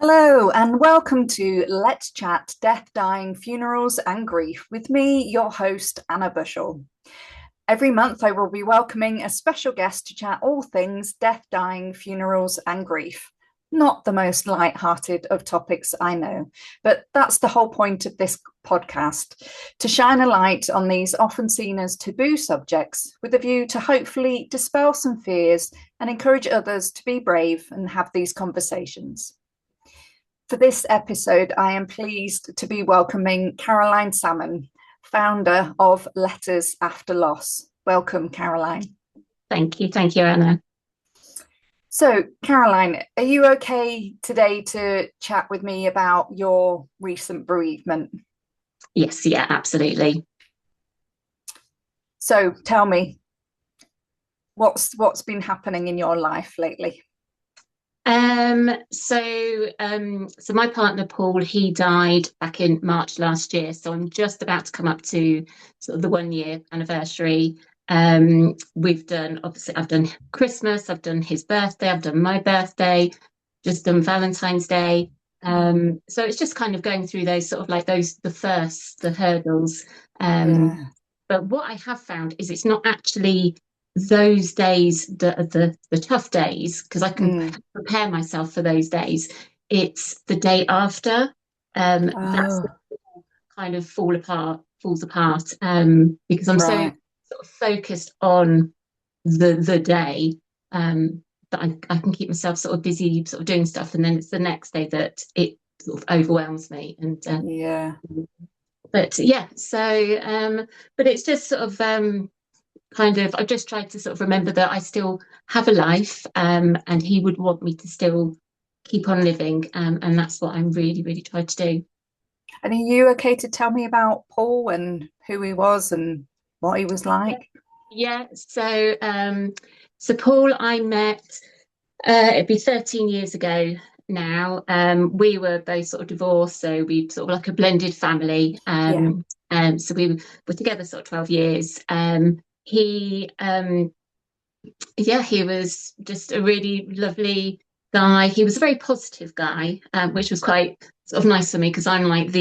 Hello and welcome to Let's Chat Death, Dying, Funerals and Grief with me, your host, Anna Bushell. Every month I will be welcoming a special guest to chat all things death, dying, funerals and grief. Not the most light-hearted of topics, I know, but that's the whole point of this podcast, to shine a light on these often seen as taboo subjects with a view to hopefully dispel some fears and encourage others to be brave and have these conversations. For this episode, I am pleased to be welcoming Caroline Sammon, founder of Letters After Loss. Welcome, Caroline. Thank you, Anna. So, Caroline, are you okay today to chat with me about your recent bereavement? Yes, yeah, absolutely. So, tell me, what's been happening in your life lately? So my partner Paul, he died back in March last year. So I'm just about to come up to sort of the 1 year anniversary. We've done, obviously, I've done Christmas, I've done his birthday, I've done my birthday, just done Valentine's Day. So it's just kind of going through those sort of like the hurdles. Yeah. But what I have found is it's not actually those days that are the tough days, because I can prepare myself for those days. It's the day after that's Oh, kind of falls apart, because I'm so right. sort of focused on the day, that I can keep myself sort of busy sort of doing stuff, and then it's the next day that it sort of overwhelms me. And Yeah. but yeah, so but it's just sort of kind of, I've just tried to sort of remember that I still have a life, and he would want me to still keep on living, and that's what I'm really, really trying to do. And are you okay to tell me about Paul and who he was and what he was Yeah, like? yeah. So Paul, I met, it'd be 13 years ago now. We were both sort of divorced, so we sort of like a blended family. Yeah. So we were together sort of 12 years. He Yeah, he was just a really lovely guy. He was a very positive guy, which was quite sort of nice for me, because I'm like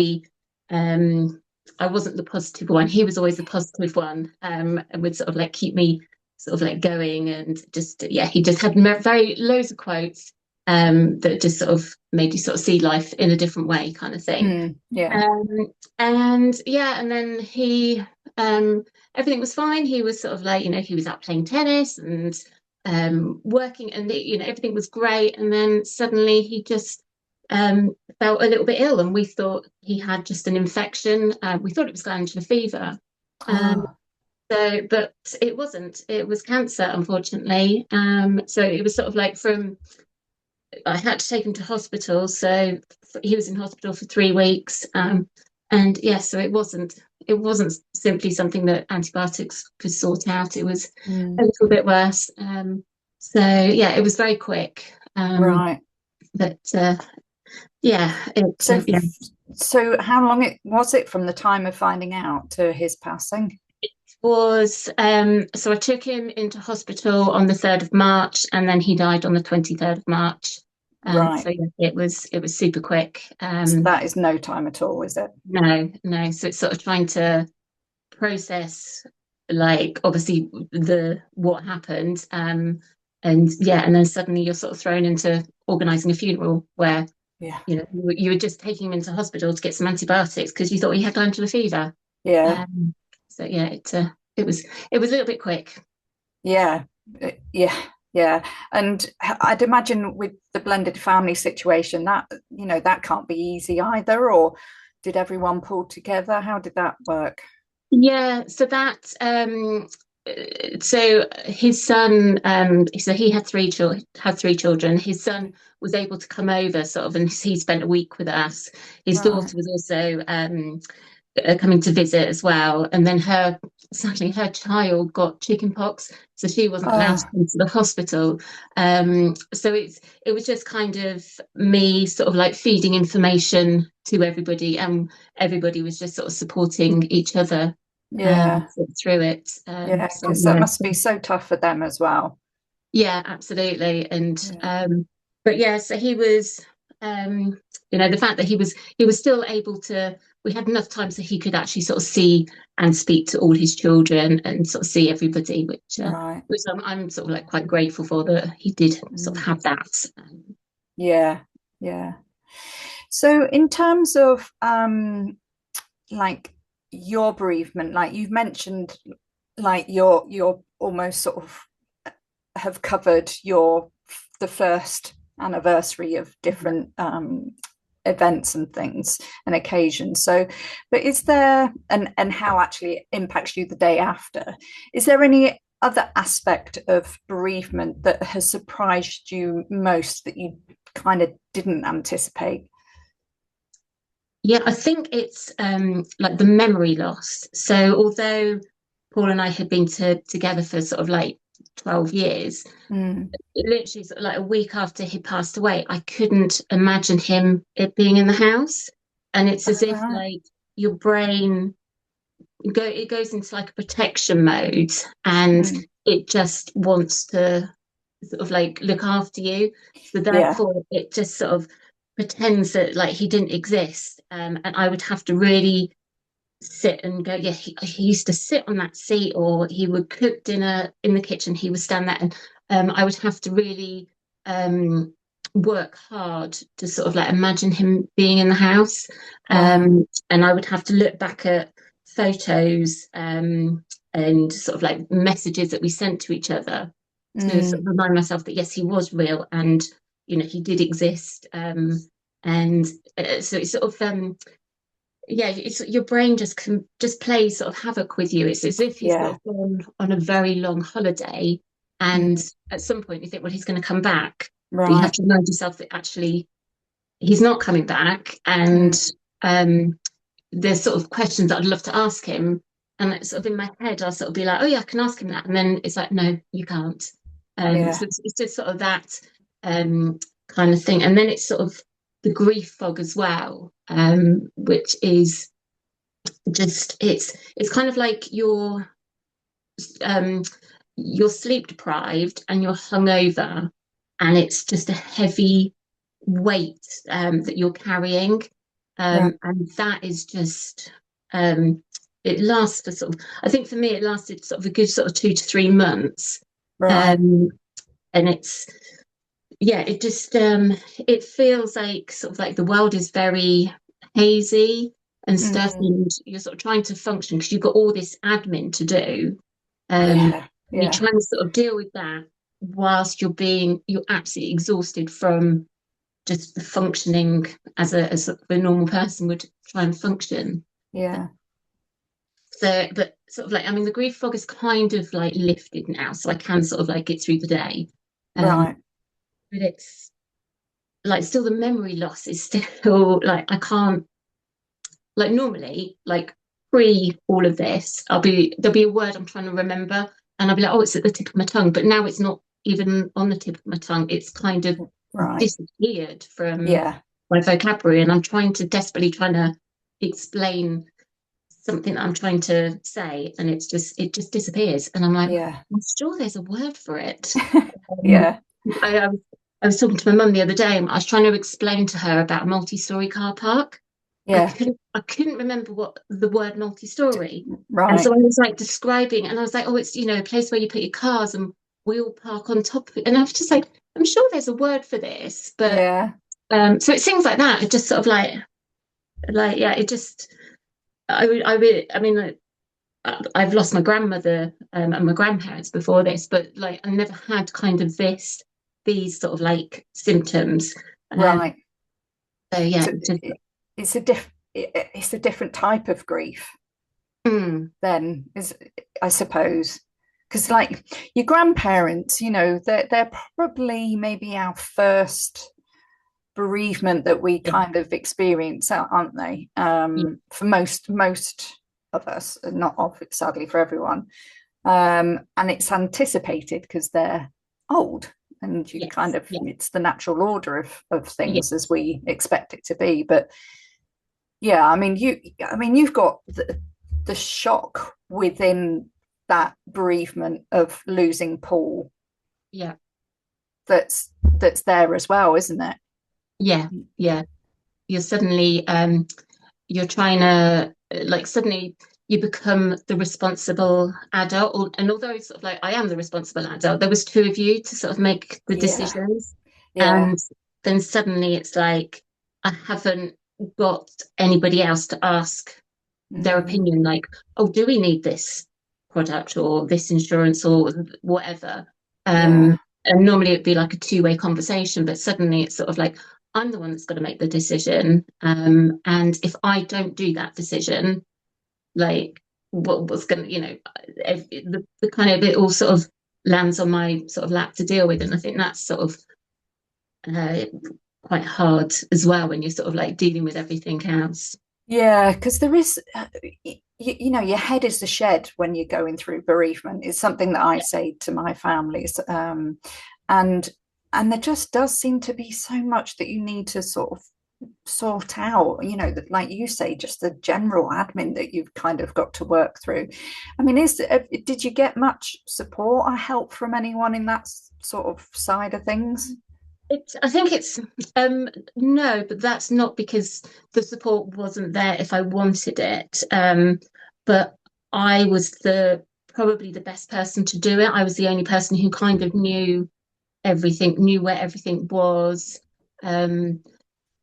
um, I wasn't the positive one. He was always the positive one, and would sort of like keep me sort of like going, and just, yeah, he just had very loads of quotes, that just sort of made you sort of see life in a different way, kind of thing. Yeah. Um, and yeah, and then um, everything was fine. He was sort of like, he was out playing tennis and working, and everything was great. And then suddenly he just felt a little bit ill, and we thought he had just an infection. We thought it was glandular fever. Um, Oh, but it wasn't. It was cancer, unfortunately. So it was sort of like I had to take him to hospital, so he was in hospital for 3 weeks. And yes, so it wasn't simply something that antibiotics could sort out. It was a little bit worse. So yeah, it was very quick. right. But yeah, So, yeah, so how long it was it from the time of finding out to his passing? was so I took him into hospital on the 3rd of March, and then he died on the 23rd of March. Right. So yeah, it was super quick. So that is no time at all, is it? No, no. So it's sort of trying to process, like, obviously the what happened, and yeah, and then suddenly you're sort of thrown into organising a funeral where Yeah. you were just taking him into hospital to get some antibiotics because you thought he had glandular fever. Yeah. Um, so yeah, it was a little bit quick. Yeah. Yeah. Yeah. And I'd imagine with the blended family situation, that can't be easy either. Or did everyone pull together? How did that work? Yeah, so his son, so he had 3 children. His son was able to come over sort of, and he spent a week with us. His Right. daughter was also coming to visit as well, and then sadly her child got chickenpox, so she wasn't allowed to Oh, come to the hospital. So it was just kind of me sort of like feeding information to everybody, and everybody was just sort of supporting each other yeah. through it. Yeah. So Because that yeah, must be so tough for them as well. yeah, absolutely. And Yeah. but yeah, so he was. the fact that he was still able to. We had enough time so he could actually sort of see and speak to all his children and sort of see everybody, Right. which I'm sort of like quite grateful for that he did sort of Mm. have that. Yeah. Yeah. So in terms of like your bereavement, like you've mentioned, like you're almost sort of have covered the first anniversary of different events and things and occasions. So, but is there and how actually it impacts you the day after? Is there any other aspect of bereavement that has surprised you most that you kind of didn't anticipate? Yeah, I think it's like the memory loss. So although Paul and I had been together for sort of like 12 years, Mm. literally sort of like a week after he passed away, I couldn't imagine him it being in the house. And it's as All if right. like your brain it goes into like a protection mode, and Mm. it just wants to sort of like look after you. So Yeah. therefore it just sort of pretends that like he didn't exist. And I would have to really sit and go, yeah, he used to sit on that seat, or he would cook dinner in the kitchen, he would stand there, and I would have to really um work hard to sort of like imagine him being in the house. Wow. And I would have to look back at photos and sort of like messages that we sent to each other to sort Mm. of remind myself that yes, he was real, and he did exist. And so it's sort of yeah, it's your brain just plays sort of havoc with you. It's as if you've sort Yeah. of gone on a very long holiday, and Mm. at some point you think, well, he's going to come back, but you have Right. to remind yourself that actually he's not coming back. And Mm. um, there's sort of questions that I'd love to ask him, and it's sort of in my head, I'll sort of be like, oh yeah, I can ask him that, and then it's like, no, you can't. Yeah. So it's just sort of that um, kind of thing, and then it's sort of the grief fog as well, which is just it's kind of like um you're sleep deprived and you're hungover, and it's just a heavy weight that you're carrying, Right. and that is just it lasts for sort of, I think for me it lasted sort of a good sort of 2 to 3 months. Right. um and it's yeah, it just it feels like sort of like the world is very hazy and stuff, Mm. and you're sort of trying to function because you've got all this admin to do. Yeah. You're Yeah. trying to sort of deal with that whilst you're absolutely exhausted from just the functioning as a normal person would try and function. Yeah. So, but sort of like, I mean, the grief fog is kind of like lifted now, so I can sort of like get through the day. Um, Right. but it's like still the memory loss is still like I can't, like normally, like pre all of this, there'll be a word I'm trying to remember, and I'll be like, oh, it's at the tip of my tongue, but now it's not even on the tip of my tongue. It's kind of Right. disappeared from Yeah. my vocabulary, and I'm desperately trying to explain something that I'm trying to say, and it just disappears, and I'm like, Yeah. I'm sure there's a word for it. Um, Yeah. I was talking to my mum the other day, and I was trying to explain to her about a multi-story car park. Yeah. I couldn't remember what the word multi-story. And so Right. I was like describing, and I was like, oh, it's, a place where you put your cars and we all park on top of it. And I was just like, I'm sure there's a word for this, but Yeah. so it's things like that. It just sort of yeah, it just, I mean, I've lost my grandmother and my grandparents before this, but like I never had kind of these sort of like symptoms. Um, Right. so yeah, So it's a different type of grief mm, then, is I suppose. Because like your grandparents, they're probably maybe our first bereavement that we yeah, kind of experience, aren't they? yeah, For most of us, not of sadly for everyone. And it's anticipated because they're old, and you kind yes, of yeah, it's the natural order of yeah, things as we expect it to be. But yeah, you've got the shock within that bereavement of losing Paul yeah. that's there as well, isn't it? yeah, yeah. You're suddenly you're trying to like suddenly you become the responsible adult, and although it's sort of like I am the responsible adult, there was two of you to sort of make the Yeah, decisions, yeah. and then suddenly it's like I haven't got anybody else to ask their Mm, opinion, like, oh, do we need this product or this insurance or whatever? yeah, And normally it'd be like a two-way conversation, but suddenly it's sort of like I'm the one that's got to make the decision. And if I don't do that decision, like what's going to, the kind of it all sort of lands on my sort of lap to deal with. And I think that's sort of uh, quite hard as well when you're sort of like dealing with everything else. yeah. Because there is, your head is the shed when you're going through bereavement. It's something that I say to my families, and and there just does seem to be so much that you need to sort of sort out, that, like you say, just the general admin that you've kind of got to work through. I mean, did you get much support or help from anyone in that sort of side of things? I think it's no, but that's not because the support wasn't there if I wanted it. But I was the probably the best person to do it. I was the only person who kind of knew everything, knew where everything was. Um,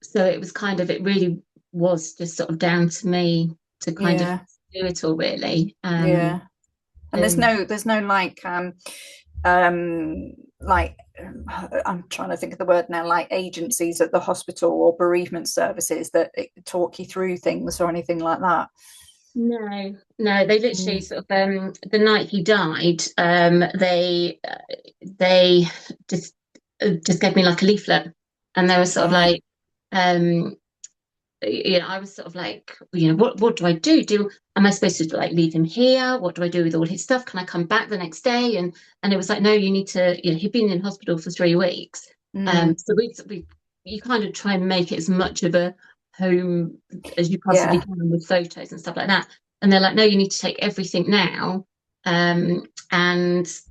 so it was kind of it really was just sort of down to me to kind of Yeah, do it all really. yeah. And there's And no um like I'm trying to think of the word now, like agencies at the hospital or bereavement services that talk you through things or anything like that. no, no, they literally Mm. sort of the night he died, they just gave me like a leaflet, and they were sort of Right. like, um, I was sort of like, what do I do? Am I supposed to like leave him here? What do I do with all his stuff? Can I come back the next day? And it was like, no, you need to, he'd been in hospital for 3 weeks, Mm. so we you kind of try and make it as much of a home as you possibly Yeah. can with photos and stuff like that. And they're like, no, you need to take everything now. And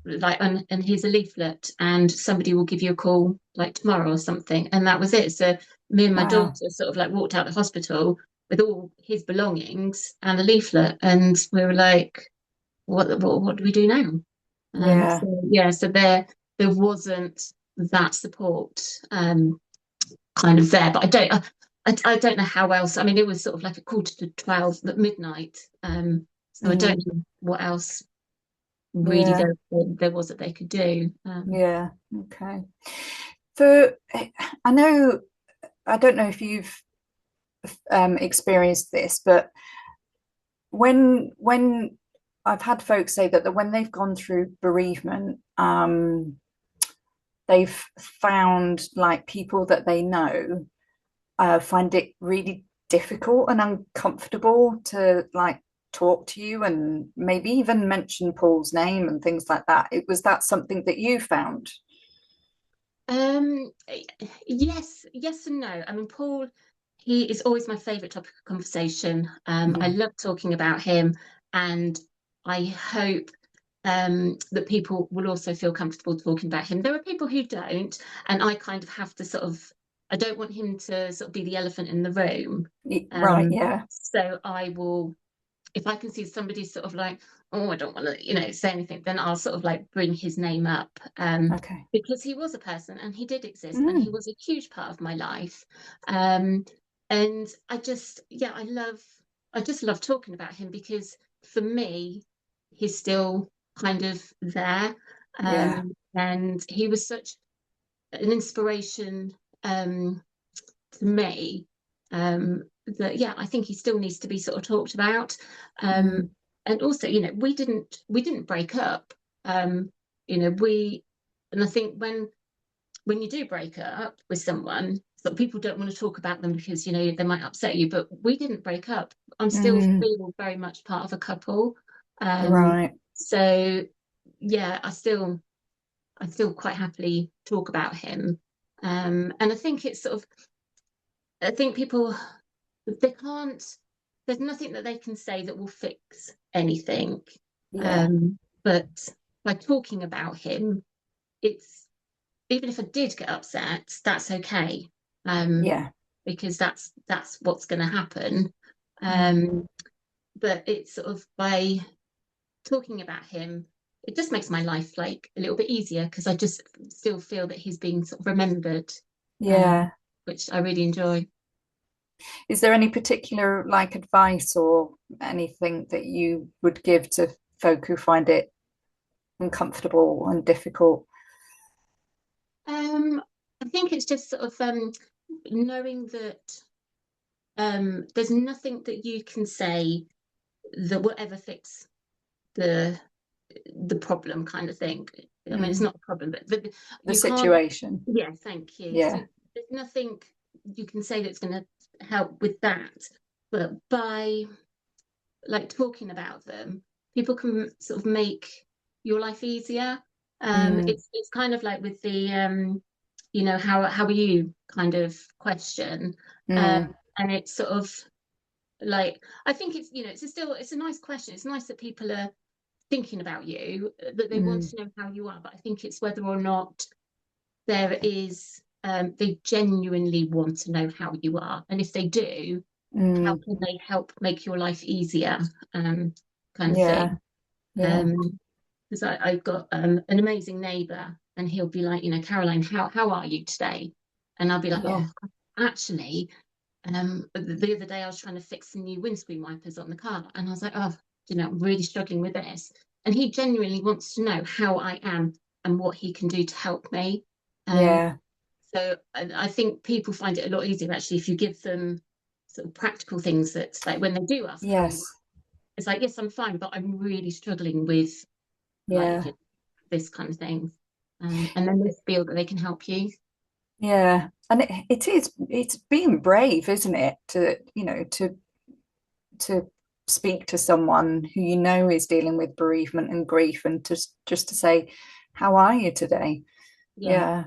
like, and here's a leaflet, and somebody will give you a call like tomorrow or something. And that was it. So me and my daughter Wow. sort of like walked out the hospital with all his belongings and a leaflet, and we were like, what do we do now? Yeah. So yeah, so there wasn't that support kind of there, but I don't know how else. I mean, it was sort of like a quarter to 12 at midnight, so I don't Mm. know what else really Yeah. there was that they could do. Yeah. Okay. For I know I don't know if you've experienced this, but when I've had folks say that when they've gone through bereavement, they've found like people that they know find it really difficult and uncomfortable to like talk to you and maybe even mention Paul's name and things like that. Was that something that you found? Um, yes and no. I mean, Paul, he is always my favorite topic of conversation. I Mm. love talking about him, and I hope that people will also feel comfortable talking about him. There are people who don't, and I kind of have to sort of, I don't want him to sort of be the elephant in the room. Right, yeah. So I will if I can see somebody sort of like, oh, I don't want to, say anything, then I'll sort of like bring his name up. Okay. Because he was a person and he did exist and he Mm. was a huge part of my life. Um, and yeah, I just love talking about him because for me, he's still kind of there. Yeah. And he was such an inspiration to me that yeah, I think he still needs to be sort of talked about. Mm. And also, we didn't break up. We and I think when you do break up with someone, so people don't want to talk about them because they might upset you, but we didn't break up. I'm still Mm. feel very much part of a couple. Um, Right. so yeah, I still quite happily talk about him. And I think it's sort of I think people they can't there's nothing that they can say that will fix anything. Yeah. But by talking about him, it's even if I did get upset, that's okay. Yeah. because that's what's going to happen. Mm. Um, but it's sort of by talking about him, it just makes my life like a little bit easier because I just still feel that he's being sort of remembered, Yeah. which I really enjoy. Is there any particular like advice or anything that you would give to folk who find it uncomfortable and difficult? I think it's just sort of knowing that there's nothing that you can say that will ever fix the the problem kind of thing. I mean, it's Mm. not a problem, but The you can't. situation. Yeah, thank you. So Yeah. there's nothing you can say that's going to help with that. But by like talking about them, people can sort of make your life easier. Mm. It's kind of like with the how are you kind of question, um, Mm. and it's sort of like I think it's it's a nice question. It's nice that people are thinking about you, that they want Mm. to know how you are. But I think it's whether or not there is they genuinely want to know how you are, and if they do, how Mm. can they help make your life easier, kind of Yeah. thing. Yeah. Um, because I've got an amazing neighbour, and he'll be like, Caroline, how are you today? And I'll be like, Yeah. oh, actually, the other day I was trying to fix some new windscreen wipers on the car, and I was like, oh, I'm really struggling with this. And he genuinely wants to know how I am and what he can do to help me. Um, Yeah. so I think people find it a lot easier actually if you give them sort of practical things that's like when they do ask how you Yes. are, it's like, yes, I'm fine, but I'm really struggling with like Yeah. this kind of thing. And then they feel that they can help you. Yeah. And it's being brave, isn't it? To speak to someone who you know is dealing with bereavement and grief and just to say, how are you today? Yeah, Yeah.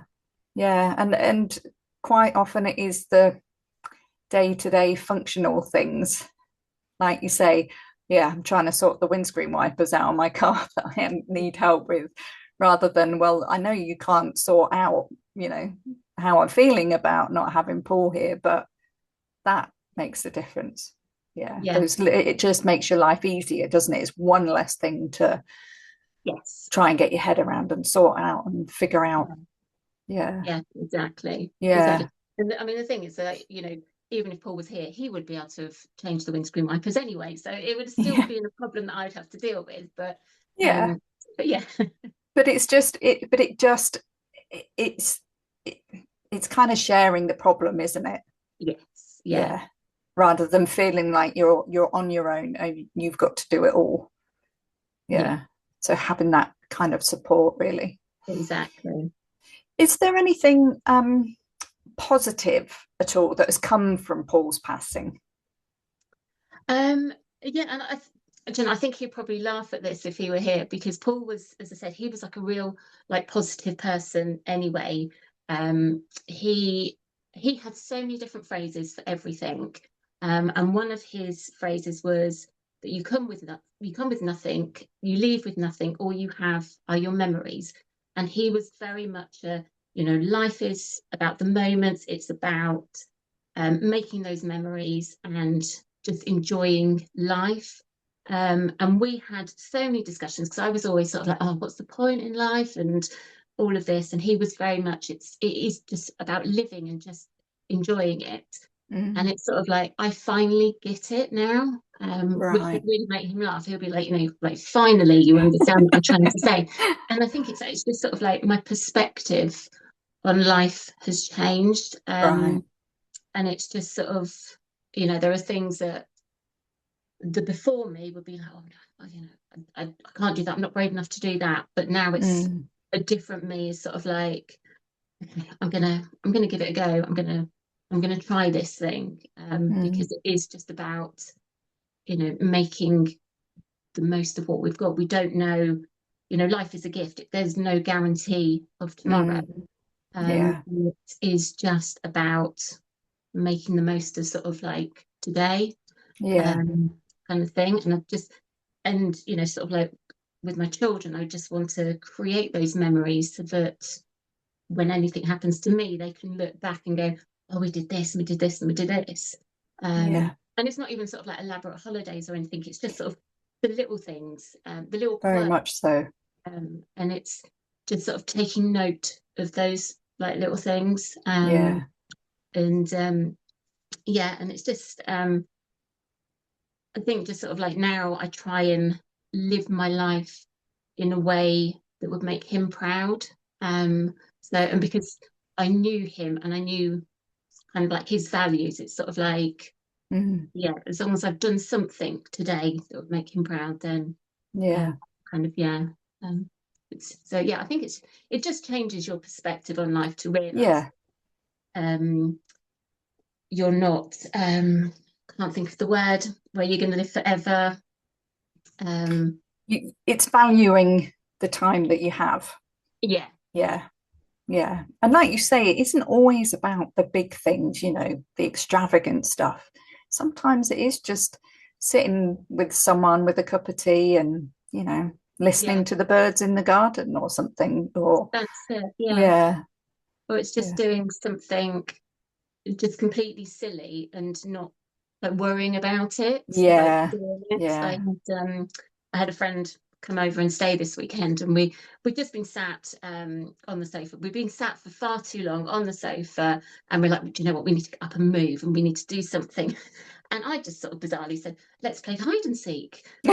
Yeah. And quite often it is the day-to-day functional things. Like you say, yeah, I'm trying to sort the windscreen wipers out on my car that I need help with, rather than, well, I know you can't sort out, how I'm feeling about not having Paul here, but that makes a difference. Yeah, yeah, those it just makes your life easier, doesn't it? It's one less thing to yes, try and get your head around and sort out and figure out. Yeah, yeah, exactly, yeah, exactly. And I mean, the thing is that even if Paul was here, he would be able to have changed the windscreen wipers anyway, so it would still yeah, be a problem that I'd have to deal with. yeah. But yeah, But it's just it. But it just it, it, it's kind of sharing the problem, isn't it? yes, yeah, Yeah, rather than feeling like you're on your own and you've got to do it all. yeah, Yeah. So having that kind of support, really. exactly. Is there anything positive at all that has come from Paul's passing? Um, yeah, and I think he'd probably laugh at this if he were here because Paul was, as I said, he was like a real like positive person anyway. He had so many different phrases for everything. And one of his phrases was that you come with nothing, you leave with nothing, all you have are your memories. And he was very much life is about the moments, it's about making those memories and just enjoying life. And we had so many discussions because I was always sort of like, oh, what's the point in life and all of this. And he was very much, it is just about living and just enjoying it. And Mm, it's sort of like, I finally get it now, which would right. really make him laugh. He'll be like, like, finally, you understand what I'm trying to say. And I think it's just sort of like my perspective on life has changed. Right. And it's just sort of, there are things that the before me would be like, oh no, I can't do that. I'm not brave enough to do that. But now it's Mm, a different me is sort of like, okay, I'm gonna give it a go. I'm gonna try this thing, mm, because it is just about, making the most of what we've got. We don't know, life is a gift. There's no guarantee of tomorrow. mm, yeah. It is just about making the most of sort of like today, Yeah. kind of thing. And and sort of like with my children, I just want to create those memories so that when anything happens to me, they can look back and go, oh, we did this and we did this and we did this. Yeah, And it's not even sort of like elaborate holidays or anything. It's just sort of the little things, the little very quirks. much so. And it's just sort of taking note of those like little things. Yeah, And yeah, and it's just I think just sort of like now I try and live my life in a way that would make him proud. So and because I knew him and I knew kind of like his values, it's sort of like, mm, yeah, as long as I've done something today that would make him proud, then yeah, kind of yeah. Um, so yeah, I think it just changes your perspective on life to realise yeah. um, you're not can't think of the word where you're going to live forever. Um, It's valuing the time that you have. yeah, yeah, Yeah, yeah. And like you say, it isn't always about the big things, the extravagant stuff. Sometimes it is just sitting with someone with a cup of tea and, yeah. listening to the birds in the garden or something. Or, That's it. Yeah, yeah, or it's just yeah, doing something just completely silly and not like worrying about it, like yeah, doing it. yeah. I had a friend come over and stay this weekend, and we've just been sat on the sofa. We've been sat for far too long on the sofa, and we're like, do you know what? We need to get up and move, and we need to do something. And I just sort of bizarrely said, let's play hide and seek. So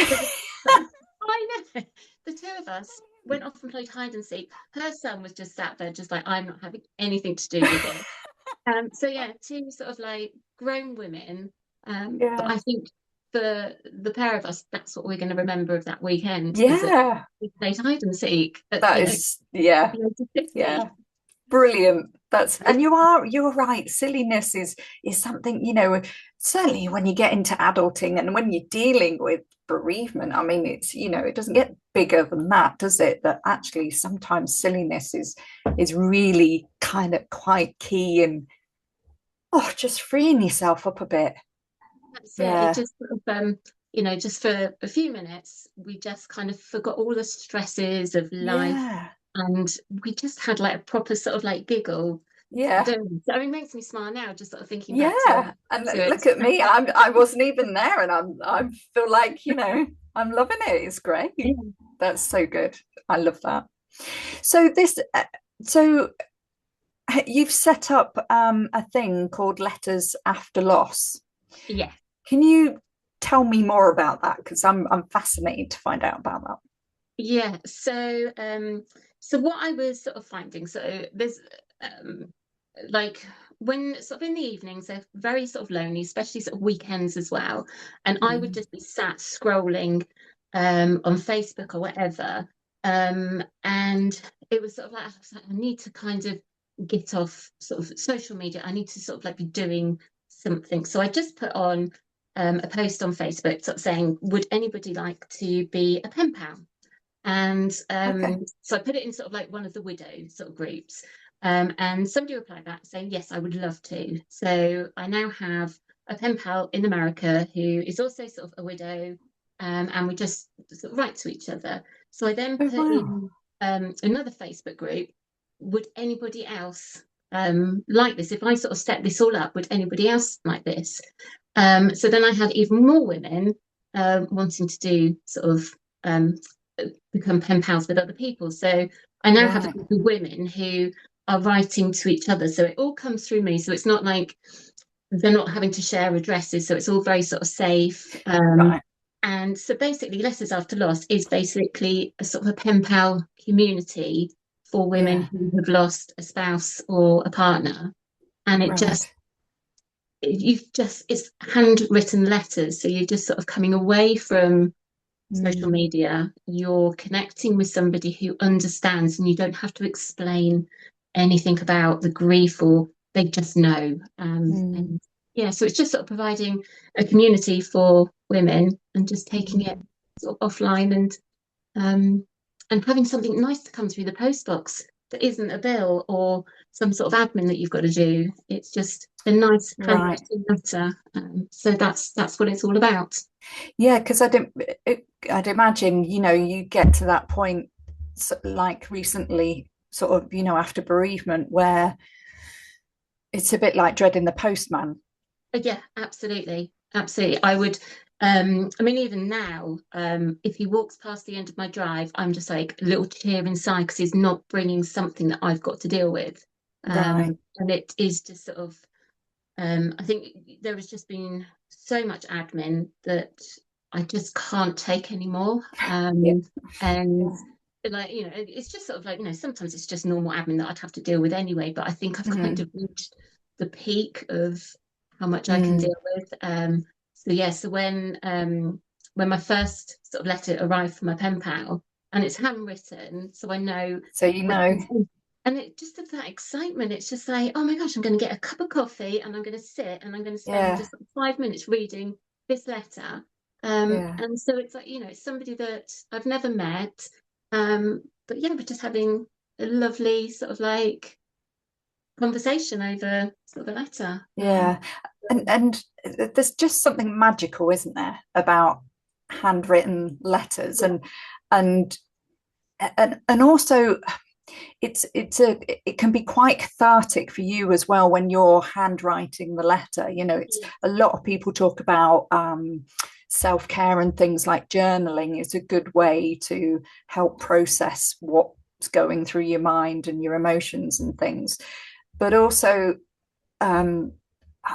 I know the two of us went off and played hide and seek. Her son was just sat there, just like, I'm not having anything to do with it. So yeah, two sort of like grown women. But Yeah, I think for the pair of us, that's what we're going to remember of that weekend is that yeah. we played hide and seek at, That is, yeah, the age of yeah. 50. Brilliant. And you're right. Silliness is something, certainly when you get into adulting and when you're dealing with bereavement, I mean, it doesn't get bigger than that, does it? That actually sometimes silliness is really kind of quite key and just freeing yourself up a bit. That's it. It Yeah. just sort of, just for a few minutes, we just kind of forgot all the stresses of life, Yeah. and we just had like a proper sort of like giggle Yeah. doing. So I mean, it makes me smile now just sort of thinking back Yeah. And to it. look at me. I wasn't even there and I feel like, I'm loving it. It's great. That's so good. I love that. So so you've set up a thing called Letters After Loss. Yeah. Can you tell me more about that? Because I'm fascinated to find out about that. Yeah, so what I was sort of finding, so there's um like when sort of in the evenings they're very sort of lonely, especially sort of weekends as well. And I would Mm, just be sat scrolling on Facebook or whatever. And it was sort of like I was like, I need to kind of get off sort of social media. I need to sort of like be doing something. So I just put on a post on Facebook sort of saying, would anybody like to be a pen pal? And okay. so I put it in sort of like one of the widow sort of groups. And somebody replied back saying, yes, I would love to. So I now have a pen pal in America who is also sort of a widow, and we just sort of write to each other. So I then Oh put wow. in another Facebook group. Would anybody else like this? If I sort of set this all up, would anybody else like this? So then I had even more women wanting to do sort of um, become pen pals with other people. So I now have a Right. group of women who are writing to each other. So it all comes through me. So it's not like they're not having to share addresses. So it's all very sort of safe. Right. And so basically, Letters After Lost is basically a sort of a pen pal community for women Yeah. who have lost a spouse or a partner. And Right. it's handwritten letters. So you're just sort of coming away from social Mm, media, you're connecting with somebody who understands and you don't have to explain anything about the grief or they just know. mm, And yeah, so it's just sort of providing a community for women and just taking it mm. sort of offline and having something nice to come through the post box that isn't a bill or some sort of admin that you've got to do. It's just a nice Right. handwritten letter. So that's what it's all about. Yeah, because I'd imagine, you get to that point like recently, sort of, after bereavement, where It's a bit like dreading the postman. Yeah, absolutely. Absolutely. I would, I mean, even now, if he walks past the end of my drive, I'm just like a little tear inside because he's not bringing something that I've got to deal with. Right. And it is just sort of, I think there has just been so much admin that I just can't take anymore. Yeah. And Yeah. like, it's just sort of like, sometimes it's just normal admin that I'd have to deal with anyway, but I think I've kind Mm, of reached the peak of how much I can mm. deal with. So yeah, so when my first sort of letter arrived from my pen pal, and it's handwritten, so I know So you what know, and it just of that excitement, it's just like, oh my gosh, I'm going to get a cup of coffee and I'm going to sit and I'm going to spend yeah, just 5 minutes reading this letter. yeah, And so it's like, it's somebody that I've never met. But yeah, we're just having a lovely sort of like conversation over sort of a letter. yeah. And there's just something magical, isn't there, about handwritten letters Yeah, and and also it can be quite cathartic for you as well when you're handwriting the letter. It's yeah, a lot of people talk about self-care and things like journaling is a good way to help process what's going through your mind and your emotions and things. But also, um,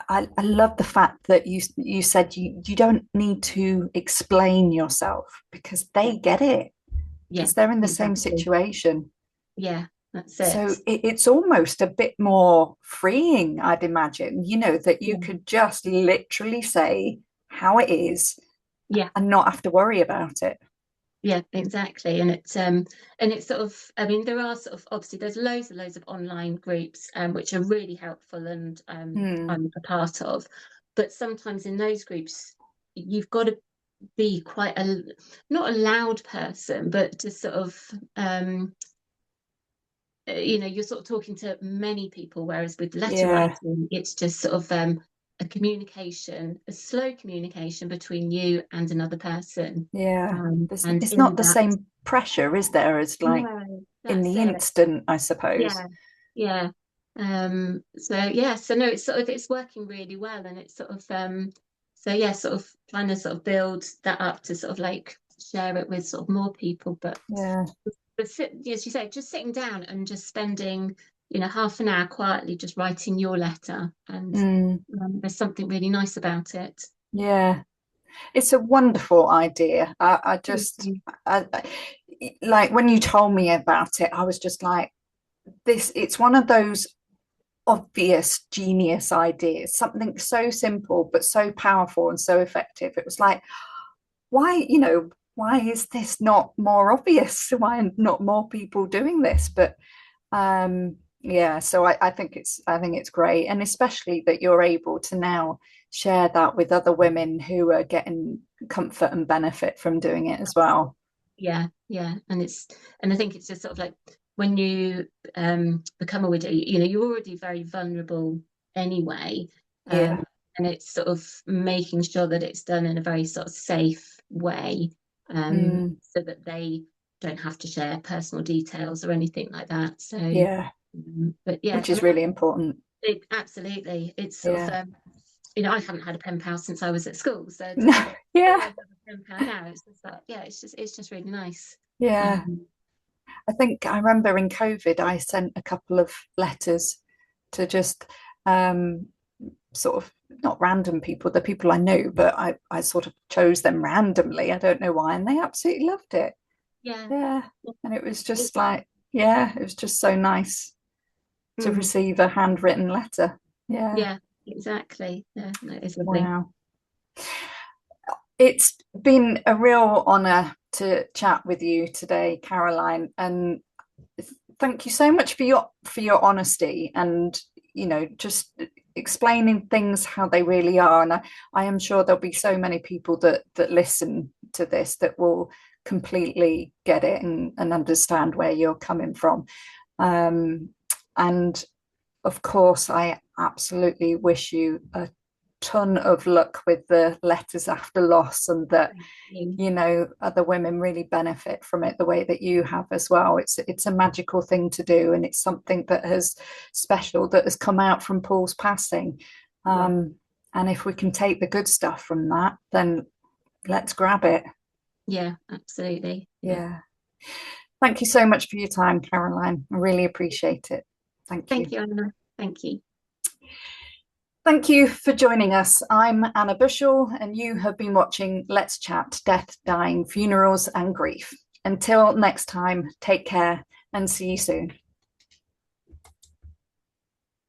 I love the fact that you said you don't need to explain yourself because yeah, they get it yeah, because they're in the same exactly. situation. Yeah, that's So it. it's almost a bit more freeing, I'd imagine, that you Yeah, could just literally say how it is yeah. and not have to worry about it. Yeah, exactly. And it's sort of, I mean, there are sort of obviously there's loads of online groups which are really helpful and Hmm. I'm a part of. But sometimes in those groups you've got to be quite a not a loud person, but just sort of you're sort of talking to many people, whereas with letter Yeah, writing, it's just sort of a communication, a slow communication between you and another person. yeah. And It's in not the that, same pressure, is there, as like no, in that's the it. instant, I suppose. Yeah, yeah. So yeah, so no, it's sort of it's working really well, and it's sort of so yeah, sort of trying to sort of build that up to sort of like share it with sort of more people, Yeah. but as you say, just sitting down and just spending, half an hour quietly just writing your letter, and Mm, there's something really nice about it. yeah. It's a wonderful idea. Thank you. Like when you told me about it, I was just like, it's one of those obvious genius ideas, something so simple but so powerful and so effective. It was like, why is this not more obvious? Why are not more people doing this? But yeah, so I think it's great. And especially that you're able to now share that with other women who are getting comfort and benefit from doing it as well. Yeah, yeah, and I think it's just sort of like when you become a widow, you're already very vulnerable anyway, um, Yeah. and it's sort of making sure that it's done in a very sort of safe way, Mm, so that they don't have to share personal details or anything like that. So, yeah, but yeah, which I is mean, really important. absolutely, it's sort of Yeah. I haven't had a pen pal since I was at school, so to No, have a yeah, pen pal now, it's just like yeah, it's just really nice. yeah. Um, I think I remember in COVID, I sent a couple of letters to just um, sort of not random people, the people I knew, but I sort of chose them randomly. I don't know why. And they absolutely loved it. yeah. Yeah. And it was just It's, like, yeah, it was just so nice to mm, receive a handwritten letter. Yeah. yeah, exactly. Yeah, no, it's lovely. Wow. It's been a real honor to chat with you today, Caroline. And thank you so much for your honesty and just explaining things how they really are. And I am sure there'll be so many people that listen to this that will completely get it and understand where you're coming from. Um, and of course, I absolutely wish you a ton of luck with the letters after loss, and that Thank you. other women really benefit from it the way that you have as well. It's a magical thing to do, and it's something that has come out from Paul's passing. Yeah. And if we can take the good stuff from that, then let's grab it. Yeah, absolutely. Yeah. Yeah. Thank you so much for your time, Caroline. I really appreciate it. Thank Thank you. you, Anna. Thank you. Thank you for joining us. I'm Anna Bushell, and you have been watching Let's Chat Death, Dying, Funerals, and Grief. Until next time, take care and see you soon.